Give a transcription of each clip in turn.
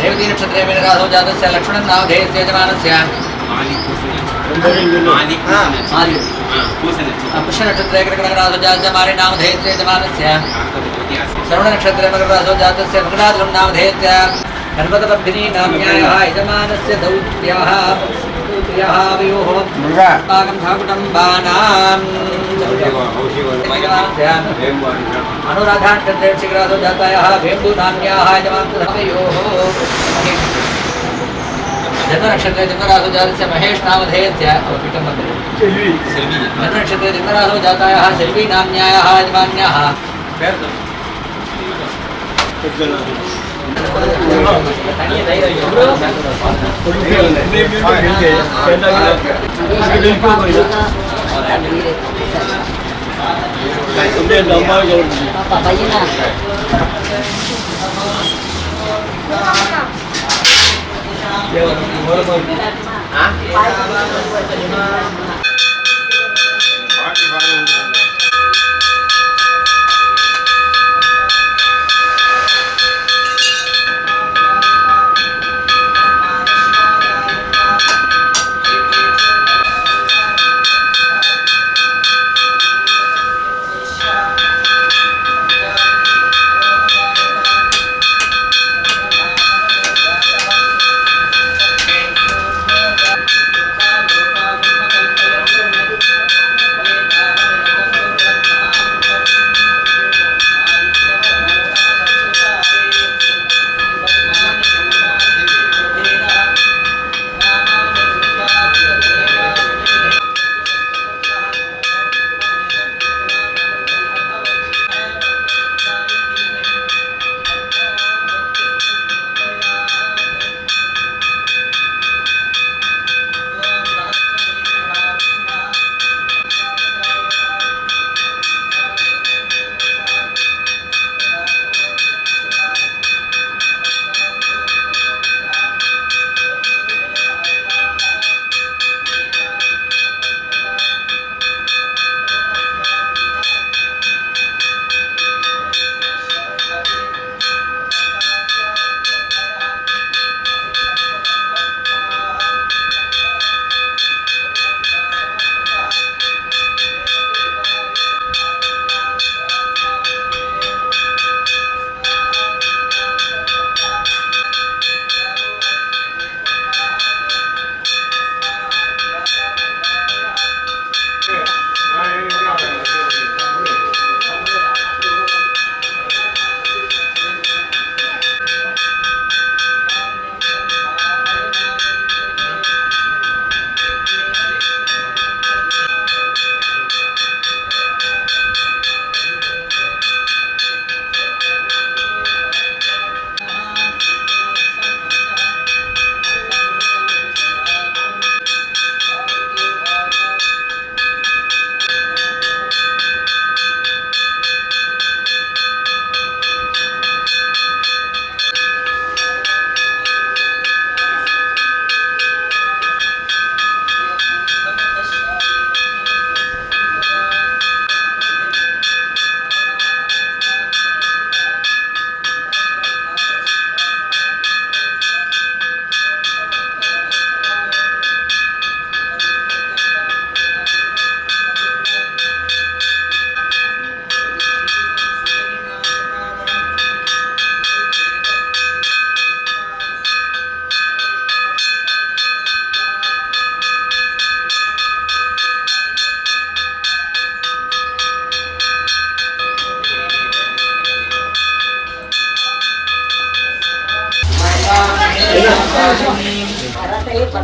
रेवती नक्षत्रे में राधो जातस्य लक्ष्मणं नाम धेयस्य यजमानस्य पुष्य नक्षत्रे राधो जातस्य मारी नाम धेयस्य यजमानस्य श्रवण नक्षत्रे राधो जातस्य मकराद्रं नाम धेयस्य गणपतपद्मिनी नाम्यायाः यजमानस्य दौत्याः वयोः पाकं ठाकुटम्बानाम् अनुराधा नक्षत्रे शीघ्राधो जातायाः वेम्बु नाम्याः यजमानयोः जन्म नक्षत्रे जन्मराधो जातस्य महेश नामधेयस्य पीठं मध्ये जन्म नक्षत्रे जन्मराधो जातायाः Selvi नाम्यायाः यजमान्याः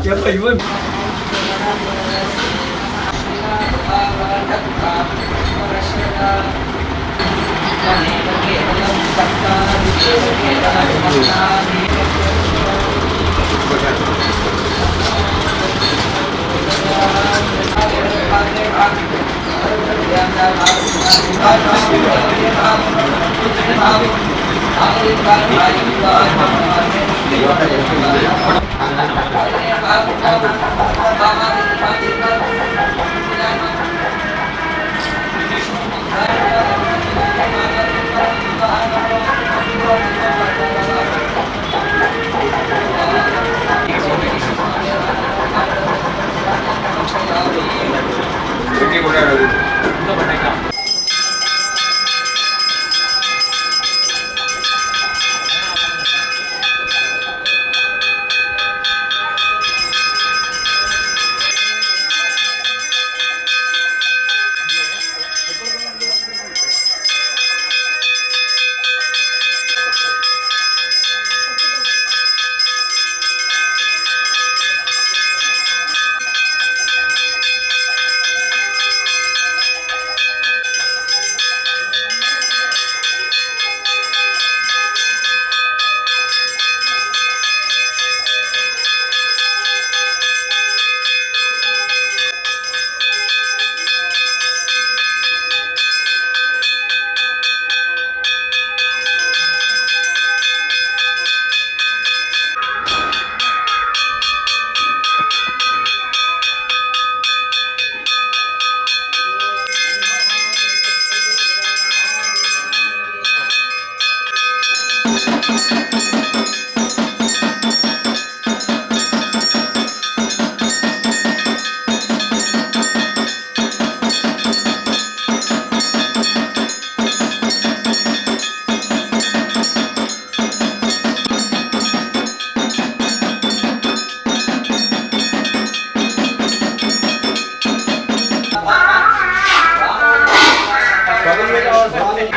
Siapa ibu?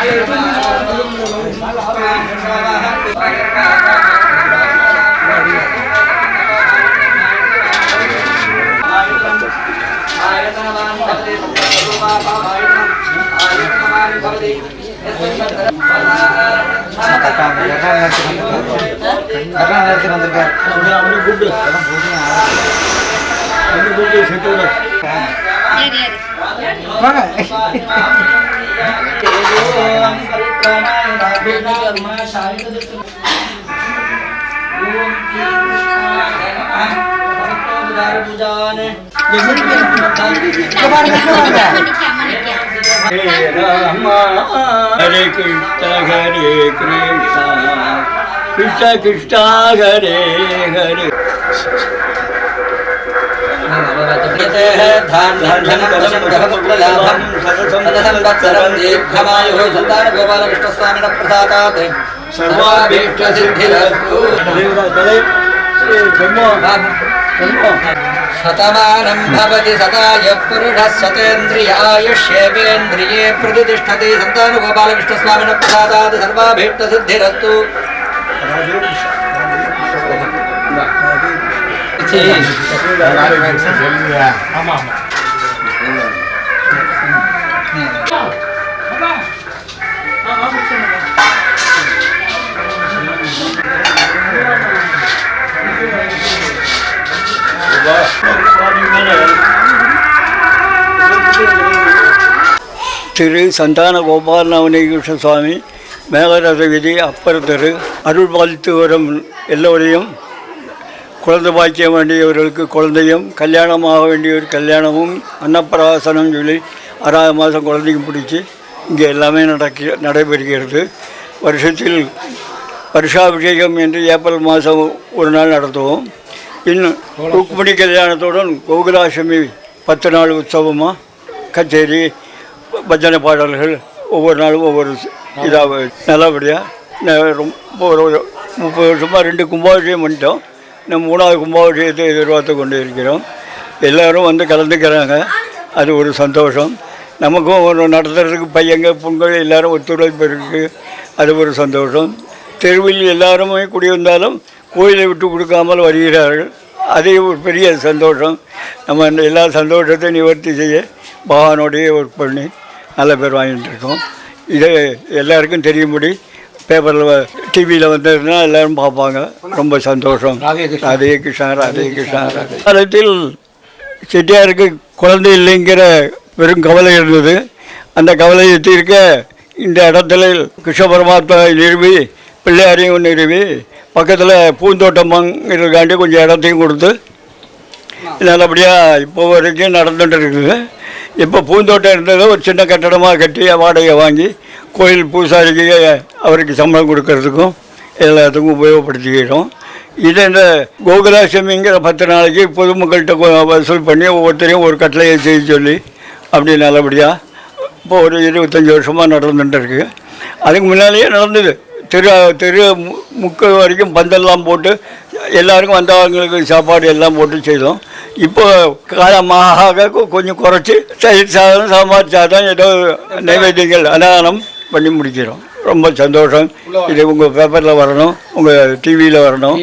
Hare Krishna Krishna Krishna Hare Hare शतमानं भवति सदाय पुरुषः शतेन्द्रियायुष्येवेन्द्रिये प्रतिष्ठति सन्तानगोपालकृष्णस्वामिनः प्रसादात् सर्वाभीष्टसिद्धिरस्तु। திரு சந்தான கோபாலநவநீகிருஷ்ண சுவாமி மேலரச விதி அப்பர் தெரு அருள் பாலித்து வரும் எல்லோரையும் குழந்தை பாக்கியம் வேண்டியவர்களுக்கு குழந்தையும் கல்யாணமாக வேண்டியவர் கல்யாணமும் அன்னப்பிராசனம் சொல்லி 6வது மாதம் குழந்தைக்கு பிடிச்சி இங்கே எல்லாமே நடைபெறுகிறது. வருஷத்தில் வருஷாபிஷேகம் என்று ஏப்ரல் மாதம் ஒரு நாள் நடத்துவோம். இன்னும் ருக்மிணி கல்யாணத்துடன் கோகுலாஷ்டமி 10 நாள் உற்சவமாக கச்சேரி பஜனை பாடல்கள் ஒவ்வொரு நாளும் ஒவ்வொரு இதாக நல்லபடியாக ரொம்ப ஒரு 30 வருஷமாக 2 கும்பாபிஷேகம் பண்ணிட்டோம். நம்ம 3வது கும்பாபிஷேகத்தை எதிர்பார்த்து கொண்டு இருக்கிறோம். எல்லோரும் வந்து கலந்துக்கிறாங்க. அது ஒரு சந்தோஷம். நமக்கும் ஒரு நடத்துறதுக்கு பையங்க பொங்கல் எல்லோரும் ஒத்துழைப்பு இருக்குது. அது ஒரு சந்தோஷம். தெருவில் எல்லாருமே குடி வந்தாலும் கோயிலை விட்டு கொடுக்காமல் வருகிறார்கள். அதே ஒரு பெரிய சந்தோஷம். நம்ம எல்லா சந்தோஷத்தையும் நிவர்த்தி செய்ய பகவானோடையே ஒர்க் பண்ணி நல்ல பேர் வாங்கிட்டு இருக்கோம். இதை எல்லாருக்கும் தெரியும்படி பேப்பரில் டிவியில் வந்ததுன்னா எல்லோரும் பார்ப்பாங்க. ரொம்ப சந்தோஷம். ராதே கிருஷ்ணா ராதே கிருஷ்ணா ராதே. காலத்தில் செட்டியாருக்கு குழந்தை இல்லைங்கிற வெறும் கவலை இருந்தது. அந்த கவலையை தீர்க்க இந்த இடத்துல கிருஷ்ண பரமாத்மா நிறுவி பிள்ளையாரையும் நிறுவி பக்கத்தில் பூந்தோட்டமாங்கிறதுக்காண்டி கொஞ்சம் இடத்தையும் கொடுத்து நல்லபடியாக இப்போ வரைக்கும் நடந்துகிட்டு இருக்குது. இப்போ பூந்தோட்டம் இருந்ததை ஒரு சின்ன கட்டடமாக கட்டி வாடகை வாங்கி கோயில் பூசாரிக்கு அவருக்கு சம்பளம் கொடுக்கறதுக்கும் எல்லாத்துக்கும் உபயோகப்படுத்திக்கிறோம். இதை இந்த கோகுலாஷ்டமிங்கிற 10 நாளைக்கு பொதுமக்கள்கிட்ட வசூல் பண்ணி ஒவ்வொருத்தரையும் ஒரு கட்டளையை செய்ய சொல்லி அப்படி நல்லபடியாக இப்போ ஒரு 25 வருஷமாக நடந்துகிட்டு இருக்குது. அதுக்கு முன்னாலேயே நடந்தது. தெரு முக்கு வரைக்கும் பந்தெல்லாம் போட்டு எல்லாருக்கும் வந்தவங்களுக்கு சாப்பாடு எல்லாம் போட்டு செய்தோம். இப்போ காலமாக கொஞ்சம் குறைச்சி தயிர் சாதம் சாம்பார் சாதம் ஏதோ நைவேத்தியங்கள் அன்னதானம் பண்ணி முடிக்கிறோம். ரொம்ப சந்தோஷம். இது உங்கள் பேப்பரில் வரணும், உங்கள் டிவியில் வரணும்.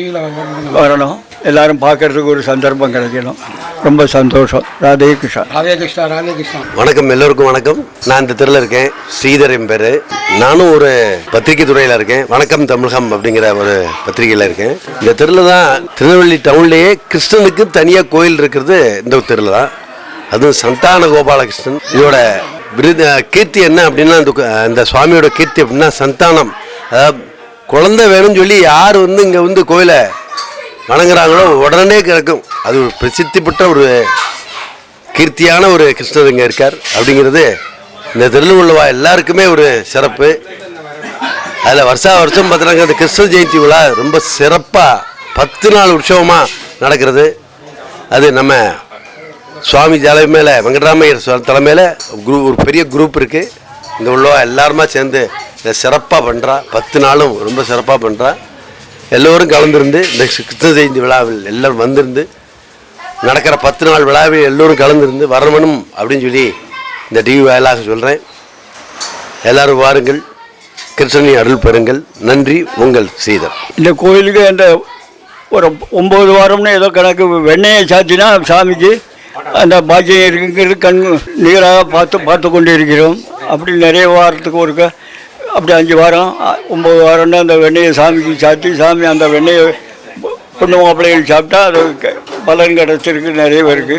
எல்லாரும் பார்க்கறதுக்கு ஒரு சந்தர்ப்பம் கிடைக்கணும். ரொம்ப சந்தோஷம். ராதே கிருஷ்ணா ராதே கிருஷ்ணா ராதே கிருஷ்ணா. வணக்கம், எல்லோருக்கும் வணக்கம். நான் இந்த தெருவில் இருக்கேன். ஸ்ரீதர் என் பேர். நானும் ஒரு பத்திரிகை துறையில் இருக்கேன். வணக்கம் தமிழகம் அப்படிங்கிற ஒரு பத்திரிகையில் இருக்கேன். இந்த தெருவில் தான் திருநெல்வேலி டவுன்லேயே கிருஷ்ணனுக்கு தனியாக கோயில் இருக்கிறது இந்த தெருவில் தான். அதுவும் சந்தான கோபாலகிருஷ்ணன். இதோட கீர்த்தி என்ன அப்படின்னா, இந்த சுவாமியோட கீர்த்தி அப்படின்னா சந்தானம், அதாவது குழந்தை வேணும்னு சொல்லி யார் வந்து இங்கே வந்து கோயிலை வணங்குறாங்களோ உடனே கிடைக்கும். அது ஒரு பிரசித்தி பெற்ற ஒரு கீர்த்தியான ஒரு கிருஷ்ணர் இங்கே இருக்கார் அப்படிங்கிறது இந்த திருநெல்வேலி எல்லாருக்குமே ஒரு சிறப்பு. அதில் வருஷம் பார்த்தீங்கன்னா இந்த கிருஷ்ண ஜெயந்தி விழா ரொம்ப சிறப்பாக 10 நாள் உற்சவமாக நடக்கிறது. அது நம்ம சுவாமி தலைமையில் வெங்கட்ராமையர் தலைமையில் ஒரு பெரிய குரூப் இருக்குது. இந்த உள்ளவா எல்லாருமா சேர்ந்து இதை சிறப்பாக பண்ணுறா. 10 நாளும் ரொம்ப சிறப்பாக பண்ணுறா. எல்லோரும் கலந்துருந்து இந்த கிருஷ்ண ஜெயந்தி விழாவில் எல்லோரும் வந்திருந்து நடக்கிற 10 நாள் விழாவில் எல்லோரும் கலந்துருந்து வரணும் அப்படின்னு சொல்லி இந்த டிவி வாயிலாக சொல்கிறேன். எல்லோரும் வாருங்கள். கிருஷ்ணனின் அருள் பெறுங்கள். நன்றி, உங்கள் ஸ்ரீதர். இந்த கோயிலுக்கு அந்த ஒரு 9 வாரம்னு ஏதோ கணக்கு வெண்ணெயை சாத்தினா சாமிக்கு அந்த பாக்கியம் இருக்குங்கிறது கண் நீராக பார்த்து கொண்டு இருக்கிறோம். அப்படி நிறைய வாரத்துக்கு ஒருக்க அப்படி 5 வாரம் 9 வாரம்னா அந்த வெண்ணெயை சாமிக்கு சாத்தி சாமி அந்த வெண்ணெயை பொண்ணு மாப்பிள்ளைகள் சாப்பிட்டா அது பலன் கிடச்சிருக்கு நிறைய பேருக்கு.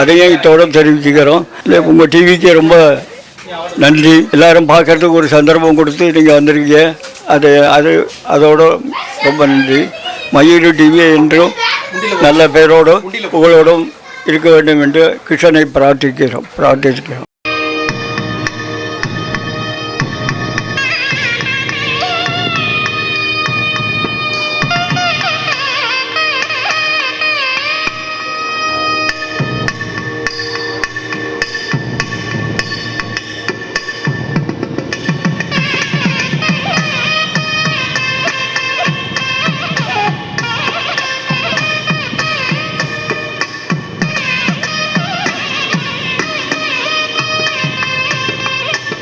அதையும் இத்தோட தெரிவிச்சுக்கிறோம். உங்கள் டிவிக்கு ரொம்ப நன்றி. எல்லாரும் பார்க்கறதுக்கு ஒரு சந்தர்ப்பம் கொடுத்து நீங்கள் வந்திருக்கீங்க. அதோட ரொம்ப நன்றி. மயூரி டிவி என்றும் நல்ல பேரோடும் புகழோடும் இருக்க வேண்டும் என்று கிருஷ்ணனை பிரார்த்திக்கிறோம்.